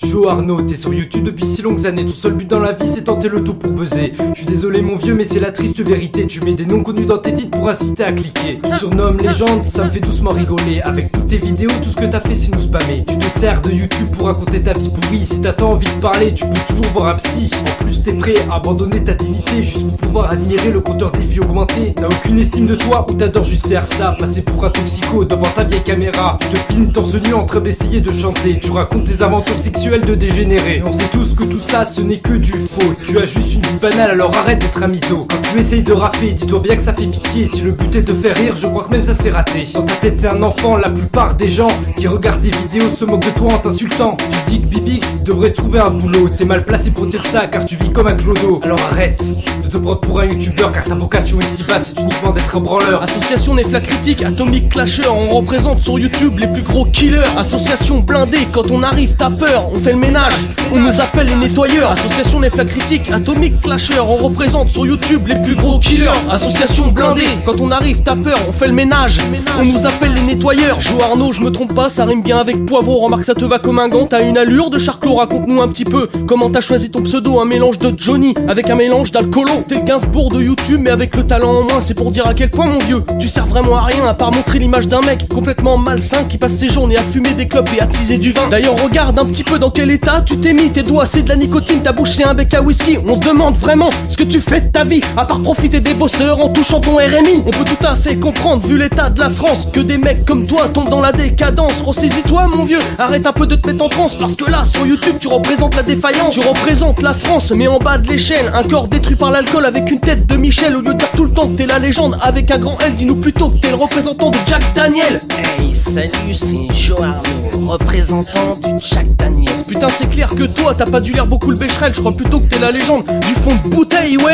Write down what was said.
Joe Arnaud, t'es sur YouTube depuis si longues années. Ton seul but dans la vie c'est tenter le tout pour buzzer. Je suis désolé mon vieux mais c'est la triste vérité. Tu mets des noms connus dans tes titres pour inciter à cliquer. Tu te surnommes légende, ça me fait doucement rigoler. Avec toutes tes vidéos, tout ce que t'as fait c'est nous spammer. Tu te sers de YouTube pour raconter ta vie pourrie. Si t'as tant envie de parler, tu peux toujours voir un psy. En plus t'es prêt à abandonner ta dignité juste pour pouvoir admirer le compteur des vues augmenter. T'as aucune estime de toi ou t'adores juste faire ça. Passer pour un toxico devant ta vieille caméra. Tu te filmes torse nu en train d'essayer de chanter. Tu racontes tes aventures sexuelles de dégénérés. On sait tous que tout ça ce n'est que du faux. Tu as juste une vie banale alors arrête d'être un mytho. Quand tu essayes de rapper, dis-toi bien que ça fait pitié. Si le but est de faire rire, je crois que même ça c'est raté. Dans ta tête t'es un enfant, la plupart des gens qui regardent tes vidéos se moquent de toi en t'insultant. Tu dis que Bibix devrait se trouver un boulot. T'es mal placé pour dire ça car tu vis comme un clodo. Alors arrête de te prendre pour un youtubeur car ta vocation ici bas c'est uniquement d'être un branleur. Association Nefla Critique, Atomic Clasher, on représente sur YouTube les plus gros killers. Association blindée, quand on arrive t'as peur, on fait le ménage, on nous appelle les nettoyeurs. Association Nefla Critique, Atomic Clasher, on représente sur YouTube les plus gros killers. Association blindée, quand on arrive t'as peur, on fait le ménage, on nous appelle les nettoyeurs. Joe Arnaud, je me trompe pas, ça rime bien avec poivreau, remarque ça te va comme un gant. T'as une allure de charclos, raconte-nous un petit peu comment t'as choisi ton pseudo, un mélange de Johnny avec un mélange d'alcoolo. T'es le Gainsbourg de YouTube mais avec le talent en moins, c'est pour dire à quel point mon vieux tu sers vraiment à rien à part montrer l'image d'un mec complètement malsain qui passe ses journées à fumer des clopes et à teaser du vin. D'ailleurs regarde un petit peu dans quel état tu t'es mis, tes doigts c'est de la nicotine, ta bouche c'est un bec à whisky. On se demande vraiment ce que tu fais de ta vie à part profiter des bosseurs en touchant ton RMI. On peut tout à fait comprendre vu l'état de la France que des mecs comme toi tombent dans la décadence. Ressaisis-toi mon vieux, arrête un peu de te mettre en transe parce que là sur YouTube tu représentes la défaillance. Tu représentes la France mais en bas de l'échelle, un corps détruit par l'alcool avec une tête de Michel. Au lieu de dire tout le temps que t'es la légende avec un grand L, dis-nous plutôt que t'es le représentant de Jack Daniel. Hey salut, c'est Joe Arnaud, représentant du Jack Daniel. Putain c'est clair que toi t'as pas dû lire beaucoup le Becherel, je crois plutôt que t'es la légende du fond de bouteille, ouais.